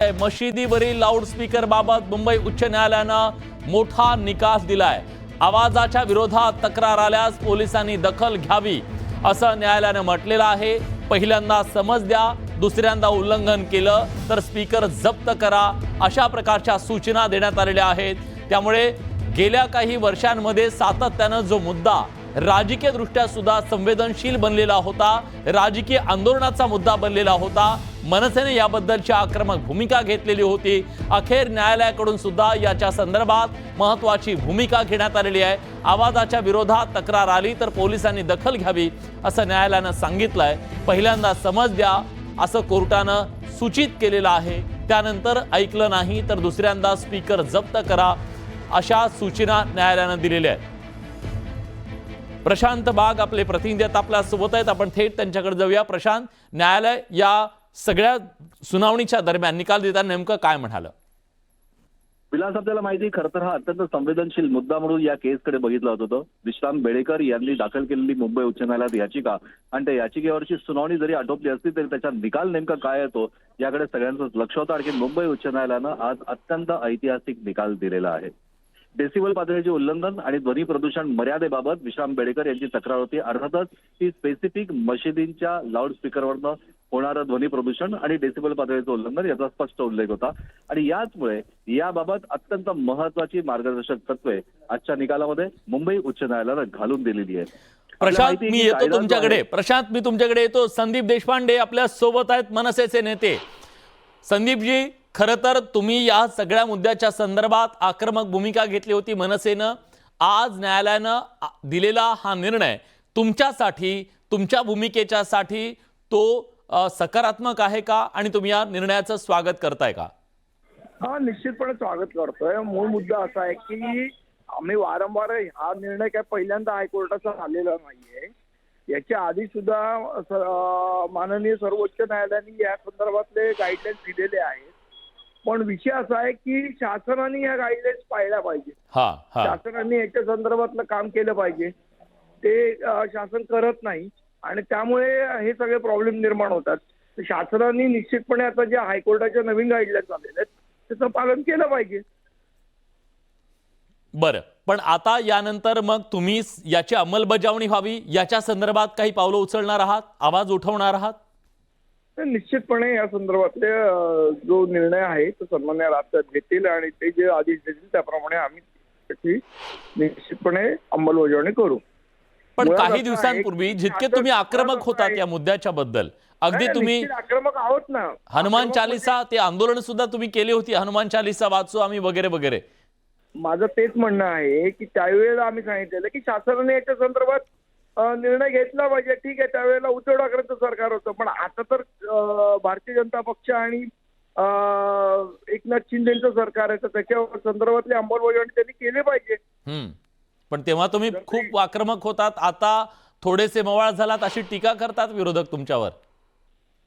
मशिदीवरील loudspeaker बाबत मुंबई उच्च न्यायालयानं मोठा निकाल दिलाय। आवाजाच्या विरोधात तक्रार आल्यास पोलिसांनी दखल घ्यावी असं न्यायालयानं म्हटलेलं आहे। पहिल्यांदा समज द्या, दुसऱ्यांदा उल्लंघन केलं तर स्पीकर जप्त करा, अशा प्रकारच्या सूचना देण्यात आलेल्या आहेत। त्यामुळे गेल्या काही वर्षांमध्ये सातत्यानं जो मुद्दा राजकीय दृष्ट्या सुद्धा संवेदनशील बनलेला होता, राजकीय आंदोलनाचा मुद्दा बनलेला होता, मनसेने याबद्दलची आक्रमक भूमिका घेतलेली होती। अखेर न्यायालयाकडून सुद्धा याच्या संदर्भात महत्त्वाची भूमिका घेण्यात आलेली आहे। आवाजाच्या विरोधात तक्रार आली तर पोलिसांनी दखल घ्यावी असं न्यायालयानं सांगितलंय। पहिल्यांदा समज द्या असं कोर्टानं सूचित केलेलं आहे, त्यानंतर ऐकलं नाही तर दुसऱ्यांदा स्पीकर जप्त करा अशा सूचना न्यायालयानं दिलेल्या आहेत। प्रशांत बाग आपले प्रतिनिधी आपल्या सोबत आहेत, आपण थेट त्यांच्याकडे जाऊया। प्रशांत, न्यायालय या सगळ्या सुनावणीच्या दरम्यान निकाल देताना नेमकं काय म्हणालं? विलास, आपल्याला माहिती, खरं तर हा अत्यंत संवेदनशील मुद्दा म्हणून या केसकडे बघितलं होतं। विश्राम बेडेकर यांनी दाखल केलेली मुंबई उच्च न्यायालयात याचिका आणि त्या याचिकेवरची सुनावणी जरी आटोपली असली तरी त्याचा निकाल नेमका काय येतो याकडे सगळ्यांचं लक्ष होतं। आणखी मुंबई उच्च न्यायालयानं आज अत्यंत ऐतिहासिक निकाल दिलेला आहे। डेसिबल पातळीचे उल्लंघन आणि ध्वनी प्रदूषण मर्यादेबाबत विश्राम बेडेकर यांची तक्रार होती। अर्थातच ही स्पेसिफिक मशिदींच्या लाऊडस्पीकरवरनं होणारं ध्वनी प्रदूषण आणि डेसिबल पातळीचं उल्लंघन याचा स्पष्ट उल्लेख होता आणि याचमुळे याबाबत अत्यंत महत्वाची मार्गदर्शक तत्वे आजच्या निकालामध्ये मुंबई उच्च न्यायालयानं घालून दिलेली आहेत। प्रशांत, मी येतो तुमच्याकडे। प्रशांत, मी तुमच्याकडे येतो। संदीप देशपांडे आपल्या सोबत आहेत, मनसेचे नेते। संदीपजी, खरं तर तुम्ही या सगळ्या मुद्द्याच्या संदर्भात आक्रमक भूमिका घेतली होती मनसेनं। आज न्यायालयानं दिलेला हा निर्णय तुमच्यासाठी, तुमच्या भूमिकेच्यासाठी तो सकारात्मक आहे का आणि तुम्ही या निर्णयाचं स्वागत करताय का? हा, निश्चितपणे स्वागत करतोय। मूळ मुद्दा असा आहे की आम्ही वारंवार हा निर्णय काय पहिल्यांदा हायकोर्टाचा आलेला नाहीये। याच्या आधी सुद्धा माननीय सर्वोच्च न्यायालयाने या संदर्भातले गाईडलाईन्स दिलेले आहेत, पण विषय असा आहे की शासनाने या गाईडलाईन्स पाळल्या पाहिजे। शासनाने याच्या संदर्भातलं काम केलं पाहिजे, ते शासन करत नाही आणि त्यामुळे हे सगळे प्रॉब्लेम निर्माण होतात। तर शासनाने निश्चितपणे आता ज्या हायकोर्टाच्या नवीन गाईडलाईन्स आलेल्या आहेत त्याचं पालन केलं पाहिजे। बरं, पण आता यानंतर मग तुम्ही याची अंमलबजावणी व्हावी याच्या संदर्भात काही पावलं उचलणार आहात, आवाज उठवणार आहात? निश्चितपणे या संदर्भातले जो निर्णय आहे तो सन्मान्य राष्ट्रपती घेतील आणि ते जे आदेश देतील त्याप्रमाणे आम्ही त्याची निश्चितपणे अंमलबजावणी करू। पण काही दिवसांपूर्वी जितके तुम्ही आक्रमक होतात या मुद्द्याच्या बद्दल, अगदी तुम्ही आक्रमक आहोत ना, हनुमान चालीसा ते आंदोलन सुद्धा तुम्ही केली होती, हनुमान चालीसा वाचू आम्ही वगैरे वगैरे। माझं तेच म्हणणं आहे की त्यावेळेला आम्ही सांगितलेलं की शासनाने याच्या संदर्भात निर्णय घेतला पाहिजे। ठीक आहे, त्यावेळेला उद्धव ठाकरेंचं सरकार होतं, पण आता तर भारतीय जनता पक्ष आणि एकनाथ शिंदेचं सरकार आहे, तर त्याच्या संदर्भातली अंमलबजावणी त्यांनी केली पाहिजे। पण तेव्हा तुम्ही खूप आक्रमक होतात, आता थोडेसे मवाळ झालात अशी टीका करतात विरोधक तुमच्यावर।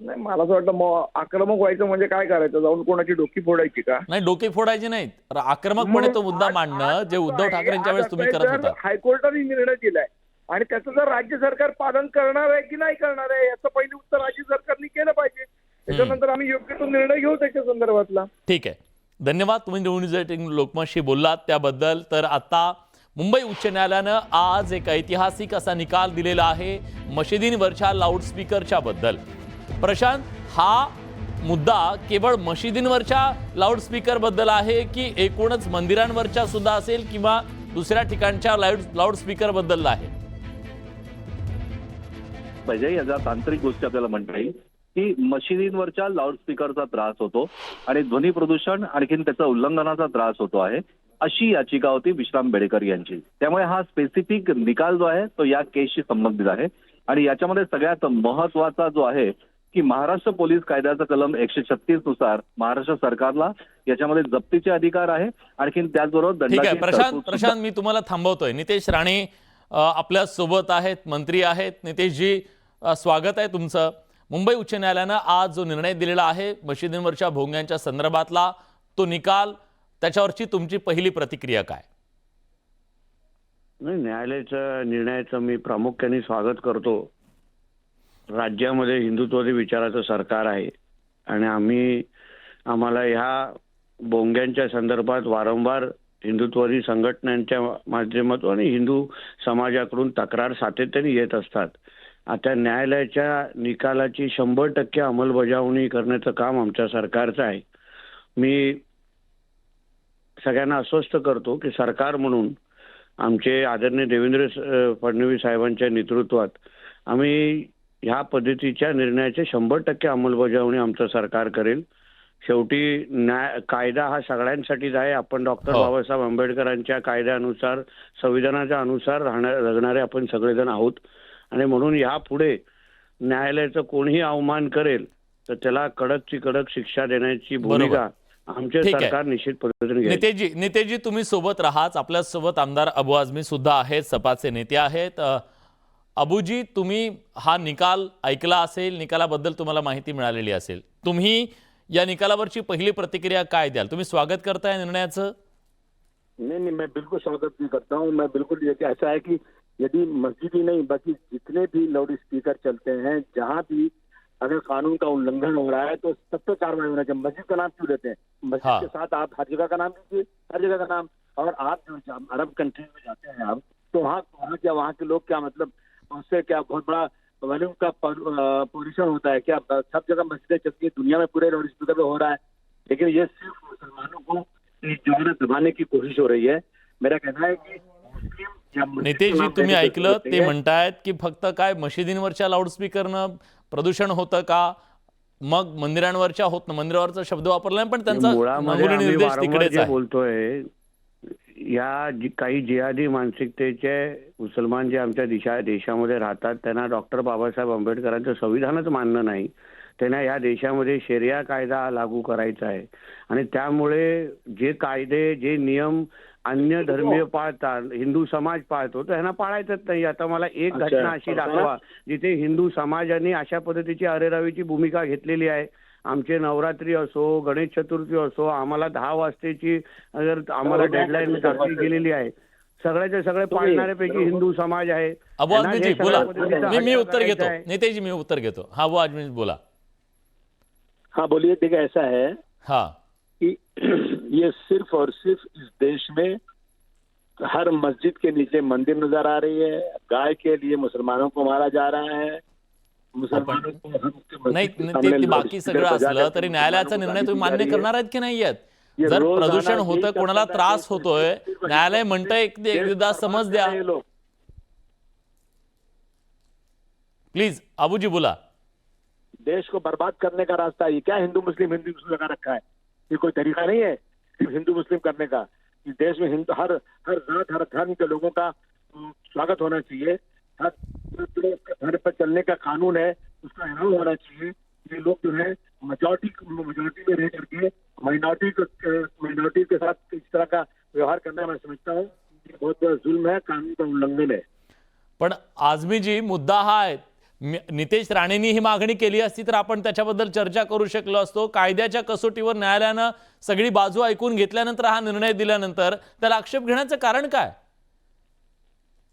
नाही, मला असं वाटतं आक्रमक व्हायचं म्हणजे काय करायचं, जाऊन कोणाची डोकी फोडायची का? नाही, डोकी फोडायची नाहीत, आक्रमकपणे तो मुद्दा मांडणं जे उद्धव ठाकरेंच्या वेळेस तुम्ही करत होता। हायकोर्टाने निर्णय दिलाय आणि त्याचं जर राज्य सरकार पालन करणार आहे की नाही करणार आहे याचं पहिलं उत्तर राज्य सरकारने केलं पाहिजे, त्याच्यानंतर आम्ही योग्य तो निर्णय घेऊ त्याच्या संदर्भातला। ठीक आहे, धन्यवाद। तुम्ही न्यूज लोकमतशी बोललात त्याबद्दल। तर आता मुंबई उच्च न्यायालयानं आज एक ऐतिहासिक असा निकाल दिलेला आहे मशिदींवरच्या लाऊडस्पीकरच्या बद्दल। प्रशांत, हा मुद्दा केवळ मशिदींवरच्या लाऊडस्पीकर बद्दल आहे की एकूणच मंदिरांवरच्या सुद्धा असेल किंवा दुसऱ्या ठिकाणच्या लाऊडस्पीकर बद्दल आहे? पाहिजे याचा तांत्रिक गोष्टी आपल्याला म्हणता येईल की मशिदींवरच्या लाऊडस्पीकरचा त्रास होतो आणि ध्वनी प्रदूषण आणखीन त्याचा उल्लंघनाचा त्रास होतो आहे, अशी याचिका होती विश्राम बेडेकर यांची। त्यामुळे हा स्पेसिफिक निकाल जो आहे तो या केसशी संबंधित आहे आणि याच्यामध्ये सगळ्यात महत्वाचा जो आहे की महाराष्ट्र पोलीस कायद्याचा कलम 136 नुसार महाराष्ट्र सरकारला याच्यामध्ये जप्तीचे अधिकार आहे, आणखीन त्याचबरोबर ठीक आहे प्रशांत, मी तुम्हाला थांबवतोय। नितेश राणे आपल्या सोबत आहेत, मंत्री आहेत। नितेशजी, स्वागत आहे तुमचं। मुंबई उच्च न्यायालयानं आज जो निर्णय दिलेला आहे मशिदींवरच्या भोंग्यांच्या संदर्भातला तो निकाल, त्याच्यावरची तुमची पहिली प्रतिक्रिया काय? नाही, न्यायालयाच्या निर्णयाचं मी प्रामुख्याने स्वागत करतो। राज्यामध्ये हिंदुत्ववादी विचाराचं सरकार आहे आणि आम्ही आम्हाला ह्या बोंग्यांच्या संदर्भात वारंवार हिंदुत्ववादी संघटनांच्या माध्यमातून आणि हिंदू समाजाकडून तक्रार सातत्याने येत असतात. आता न्यायालयाच्या निकालाची 100% अंमलबजावणी करण्याचं काम आमच्या सरकारचं आहे. मी सगळ्यांना आश्वस्त करतो की सरकार म्हणून आमचे आदरणीय देवेंद्र फडणवीस साहेबांच्या नेतृत्वात आम्ही ह्या पद्धतीच्या निर्णयाची 100% अंमलबजावणी आमचं सरकार करेल. शेवटी कायदा हा सगळ्यांसाठीच आहे. आपण डॉक्टर बाबासाहेब आंबेडकरांच्या कायद्यानुसार संविधानाच्या अनुसार जगणारे आपण सगळेजण आहोत आणि म्हणून यापुढे न्यायालयाचं कोणीही अवमान करेल तर त्याला कडकची कडक शिक्षा देण्याची भूमिका आमचे सरकार निश्चित पद्धतीने घेईल. नितेशजी तुम्ही सोबत राहाच. आपल्या सोबत आमदार अबू आझमी सुद्धा आहेत, सपाचे नेते आहेत. अबूजी, तुम्ही हा निकाल ऐकला असेल, निकालाबद्दल तुम्हाला माहिती मिळालेली असेल. तुम्ही या निकालावरची पहिली प्रतिक्रिया काय द्याल? तुम्ही स्वागत करताय निर्णयाचं? नहीं, मैं बिल्कुल स्वागत भी करता हूँ. मैं बिल्कुल ये ऐसा है कि यदि मस्जिद ही नहीं बाकी जितने भी लाउड स्पीकर चलते हैं, जहाँ भी अगर कानून का उल्लंघन हो रहा है तो सब पे कार्रवाई होना चाहिए. मस्जिद का नाम क्यों लेते हैं? मस्जिद के साथ आप हर जगह का नाम लीजिए, हर जगह का नाम. और आप जो अरब कंट्रीज में जाते हैं आप, तो वहाँ के लोग क्या मतलब उससे क्या बहुत बड़ा वॉल्यूम का पोल्यूशन होता है क्या? सब जगह मस्जिदें चलती है, दुनिया में पूरे लाउड स्पीकर पे हो रहा है. लेकिन ये सिर्फ मुसलमानों को जो है दबाने की कोशिश हो रही है. मेरा कहना है की नितेशजी, तुम्ही ऐकलं ते म्हणतायत की फक्त काय मशिदींवरच्या लाऊडस्पीकरनं प्रदूषण होतं का? मग मंदिरांवरच्या होत ना, मंदिरावरचा शब्द वापरला पण त्यांचा निर्देश तिकडेच आहे. बोलतोय या काही जिहादी मानसिकतेचे मुसलमान जे आमच्या देशामध्ये राहतात त्यांना डॉक्टर बाबासाहेब आंबेडकरांचं संविधानच मान्य नाही. त्यांना या देशामध्ये शरिया कायदा लागू करायचा आहे आणि त्यामुळे जे कायदे जे नियम अन्य धर्मीय पाळतात, हिंदू समाज पाळतो, तर ह्यांना पाळायचंच नाही. आता मला एक घटना अशी दाखवा जिथे हिंदू समाजाने अशा पद्धतीची अरेरावीची भूमिका घेतलेली आहे. आमचे नवरात्री असो, गणेश चतुर्थी असो, आम्हाला 10 वाजतेची अगर आम्हाला डेडलाईन टाकली गेलेली आहे. सगळ्याचे सगळे पाळणाऱ्यापैकी हिंदू समाज आहे. अबू आझमीजी बोला. मी उत्तर घेतो. नितेशजी मी उत्तर घेतो. हा अबू आझमी बोला. हाँ बोलिए. देखिए ऐसा है हाँ कि ये सिर्फ और सिर्फ इस देश में हर मस्जिद के नीचे मंदिर नजर आ रही है. गाय के लिए मुसलमानों को मारा जा रहा है. मुसलमानों को नाही, ते बाकी सगळं असलं तरी न्यायालयाचा निर्णय तुम्ही मान्य करणार आहेत की नाही आहेत? जर प्रदूषण होतं, कोणाला त्रास होतोय, न्यायालय म्हणतंय एकदा समज द्या. प्लीज अबूजी बोला. देश को बर्बाद करने का रास्ता है. क्या हिंदू मुस्लिम लगा रखा है? ये कोई तरीका नहीं है हिंदू मुस्लिम करने का. इस देश में हिंदू हर जात हर धर्म के लोगों का स्वागत होना चाहिए. हर घर पर चलने का कानून है, उसका अलाव होना चाहिए. ये लोग जो है मेजोरिटी में रह करके माइनॉरिटी के साथ इस तरह का व्यवहार करना मैं समझता हूँ ये बहुत बड़ा जुल्म है, कानून का उल्लंघन है. पण आझमीजी मुद्दा हा आहे, नितेश राणेंनी ही मागणी केली असती तर आपण त्याच्याबद्दल चर्चा करू शकलो असतो. कायद्याच्या कसोटीवर न्यायालयानं सगळी बाजू ऐकून घेतल्यानंतर हा निर्णय दिल्यानंतर त्याला आक्षेप घेण्याचं कारण काय?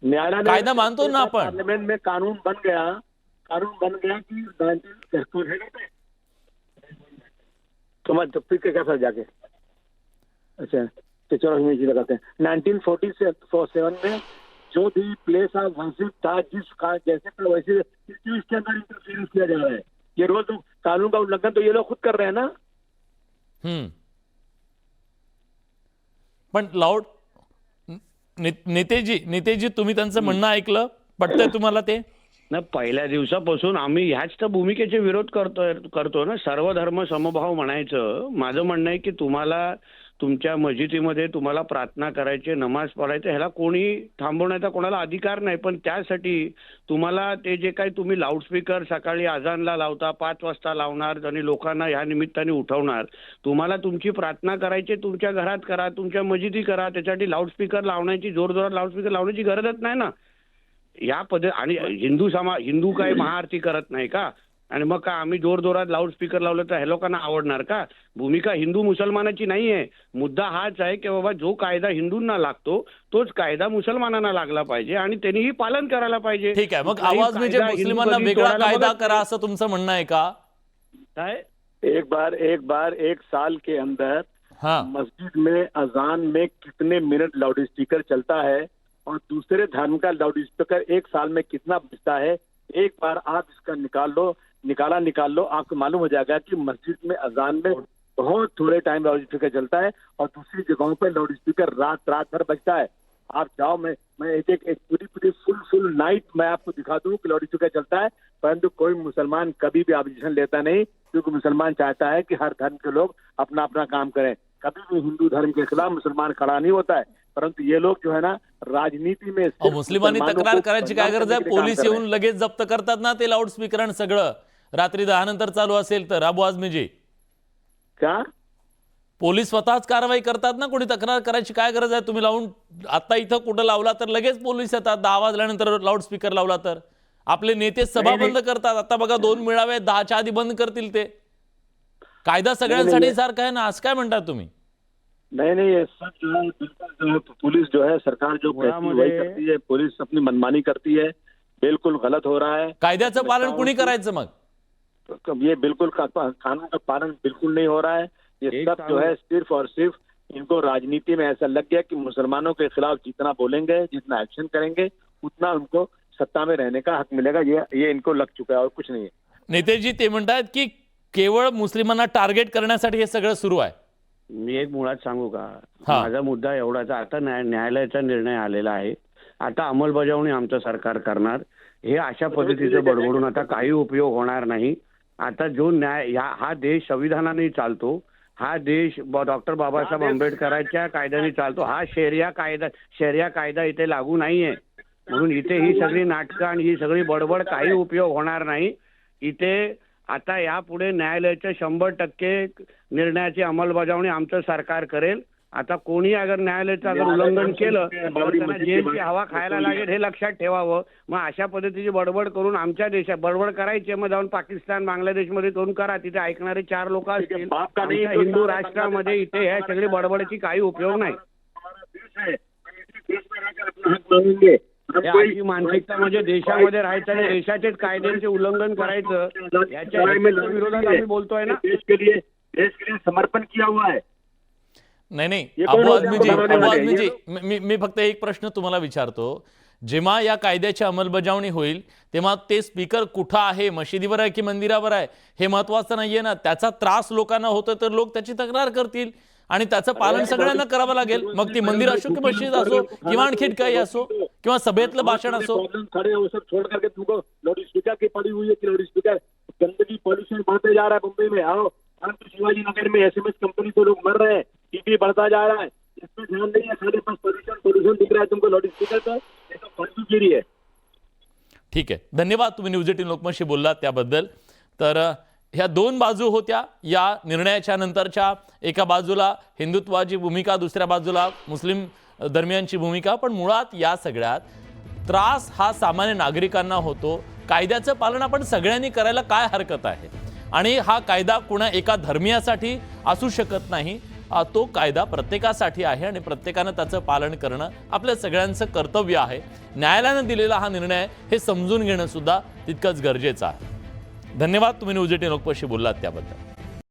न्यायालय कायदा मानतो ना आपण. पार्लियामेंट में कानून बन गया कि 19 तो मैं फिर क्या सर जाके अच्छा तो चलो हम इसी लगाते हैं. 1947 में जो भी प्लेस ऑफ वर्शिप था जैसे का वैसे क्यों इसके अंदर इंटरफेरेंस किया जा रहा है? ये रोज तो कानून का उल्लंघन तो ये लोग खुद कर रहे हैं ना. पण लाऊड नितेशजी तुम्ही त्यांचं म्हणणं ऐकलं, पटतंय तुम्हाला ते? ना पहिल्या दिवसापासून आम्ही ह्याच तर भूमिकेचे विरोध करतो ना. सर्व धर्म समभाव म्हणायचं. माझं म्हणणं आहे की तुम्हाला तुमच्या मस्जिदीमध्ये तुम्हाला प्रार्थना करायची, नमाज पढायचं, ह्याला कोणी थांबवण्याचा कोणाला अधिकार नाही. पण त्यासाठी तुम्हाला ते जे काही तुम्ही लाऊडस्पीकर सकाळी अजानला लावता, 5 वाजता लावणार आणि लोकांना ह्या निमित्ताने उठवणार, तुम्हाला तुमची प्रार्थना करायची तुमच्या घरात करा, तुमच्या मस्जिदी करा. त्यासाठी लाऊडस्पीकर लावण्याची, जोरजोरात लाऊडस्पीकर लावण्याची गरजच नाही ना. या आणि हिंदू काही महाआरती करत नाही का? आणि मग का आम्ही जोरजोरात लाऊडस्पीकर लावलं तर ह्या लोकांना आवडणार का? भूमिका हिंदू मुसलमानाची नाही आहे. मुद्दा हाच आहे की बाबा जो कायदा हिंदूंना लागतो तोच कायदा मुसलमानांना लागला पाहिजे आणि त्यांनीही पालन करायला पाहिजे. ठीक आहे. मग आवाज म्हणजे मुस्लिमांना वेगळा कायदा करा असं तुमचं म्हणणं आहे का? काय एक साल के अंदर हाँ मस्जिद में अजान में कितने मिनट लाउड स्पीकर चलता है और दूसरे धर्म का लाउड स्पीकर एक साल में कितना बजता है, एक बार आप इसका निकाल लो, आपको मालूम हो जाएगा कि मस्जिद में अजान में बहुत थोड़े टाइम लाउड स्पीकर चलता है और दूसरी जगहों पर लाउड स्पीकर रात भर बजता है। आप जाओ, मैं एक पूरी फुल नाइट मैं आपको दिखा दूं कि लाउड स्पीकर चलता है, परंतु कोई मुसलमान कभी भी ऑब्जेक्शन लेता नहीं, क्योंकि मुसलमान चाहता है कि हर धर्म के लोग अपना अपना काम करें। कभी भी हिंदू धर्म के खिलाफ मुसलमान खड़ा नहीं होता है, परंतु ये लोग जो है ना राजनीति में सिर्फ मुस्लिमांनी मुसलमानों तक्रार को करायची काय गरज आहे? बदनाम करने के लिए पोलीस काम कर रहे येऊन लगेच जप्त करतात ना ते लाऊडस्पीकर सगळं, रात्री 10 नंतर चालू असेल तर. अबू आझमीजी, हैं। क्या पोलीस स्वतःच कारवाई करतात ना, कोणी तक्रार करायची काय गरज आहे? तुम्ही लावून आता इथं कुठं लावला तर लगेच पोलीस येतात, 10 वाजल्यानंतर लाऊडस्पीकर लावला तर. आपले नेते सभा बंद करतात. आता बघा 2 मेळावे 10च्या आधी बंद करतील ते. कायदा सगळ्यांसाठी सारखा आहे ना, असं काय म्हणतात तुम्ही? नहीं ये सब जो है बिल्कुल जो है पुलिस जो है सरकार जो कहती है वही करती है, पुलिस अपनी मनमानी करती है, बिल्कुल गलत हो रहा है। कायद्याचं पालन कुणी करायचं मग? तो ये बिल्कुल कानून का पालन बिल्कुल नहीं हो रहा है। ये सब जो है सिर्फ और सिर्फ इनको राजनीति में ऐसा लग गया कि मुसलमानों के खिलाफ जितना बोलेंगे, जितना एक्शन करेंगे, उतना उनको सत्ता में रहने का हक मिलेगा। ये इनको लग चुका है और कुछ नहीं है। नेतेजी ते म्हणतात की केवळ मुस्लिमांना टार्गेट करण्यासाठी हे सगळं सुरू आहे. मी एक मुळात सांगू का, हा. माझा मुद्दा एवढाच, आता न्यायालयाचा निर्णय आलेला आहे, आता अंमलबजावणी आमचं सरकार करणार. हे अशा पद्धतीचं बडबडून आता काही उपयोग होणार नाही. आता जो न्याय हा देश संविधानाने चालतो, हा देश डॉक्टर बाबासाहेब आंबेडकरांच्या कायद्याने चालतो. हा शरिया कायदा इथे लागू नाहीये, म्हणून इथे ही सगळी नाटकं आणि ही सगळी बडबड काही उपयोग होणार नाही. इथे आता यापुढे न्यायालयाच्या 100% निर्णयाची अंमलबजावणी आमचं सरकार करेल. आता कोणी अगर न्यायालयाचं उल्लंघन केलं तर त्यांना जेलची हवा खायला लागेल, हे लक्षात ठेवावं. मग अशा पद्धतीची बडबड करून आमच्या देशात बडबड करायची, मग जाऊन पाकिस्तान बांगलादेशमध्ये जाऊन करा, तिथे ऐकणारे 4 लोक असतील. आमच्या हिंदू राष्ट्रामध्ये इथे ह्या सगळी बडबडची काही उपयोग नाही. अशी मानसिकता म्हणजे देशामध्ये राहायचं आणि देशाचेच कायद्यांचे उल्लंघन करायचं, याच्या विरोधात आम्ही बोलतोय ना. देश के लिए समर्पण किया हुआ है. नाही अबू आझमीजी, मी फक्त एक प्रश्न तुम्हाला विचारतो. जेव्हा या कायद्याची अंमलबजावणी होईल तेव्हा ते स्पीकर कुठं आहे, मशिदीवर आहे की मंदिरावर आहे, हे महत्वाचं नाहीये ना. त्याचा त्रास लोकांना होतो तर लोक त्याची तक्रार करतील आणि त्याचं पालन सगळ्यांना करावं लागेल. मग ती मंदिर असो की मस्जिद असो किंवा आणखी काही असो किंवा सभेतलं भाषण असो. खड़े हो सब छोड़ करके तुमको लाउड स्पीकर की पड़ी हुई है कि लाउड स्पीकर गंदगी पॉल्यूशन बढ़ते जा रहा है मुंबई में. आओ शिवाजी नगर में एसएमएस कंपनी से लोग मर रहे हैं, टीपी बढ़ता जा रहा है, इसमें ध्यान नहीं है. खाली बस पोल्यूशन दिख रहा है तुमको लाउड स्पीकर का. ये तो फालतूगिरी है. ठीक आहे, धन्यवाद. तुम्ही न्यूज 18 लोकमतशी बोललात त्याबद्दल. तर ह्या 2 बाजू होत्या या निर्णयाच्या नंतरच्या. एका बाजूला हिंदुत्वाची भूमिका, दुसऱ्या बाजूला मुस्लिम धर्मियांची भूमिका. पण मुळात या सगळ्यात त्रास हा सामान्य नागरिकांना होतो. कायद्याचं पालन आपण सगळ्यांनी करायला काय हरकत आहे? आणि हा कायदा कुणा एका धर्मियासाठी असू शकत नाही. तो कायदा प्रत्येकासाठी आहे आणि प्रत्येकानं त्याचं पालन करणं आपल्या सगळ्यांचं कर्तव्य आहे. न्यायालयानं दिलेला हा निर्णय हे समजून घेणं सुद्धा तितकंच गरजेचं आहे. धन्यवाद. तुम्ही न्यूज 18 लोकमतशी बोललात त्याबद्दल.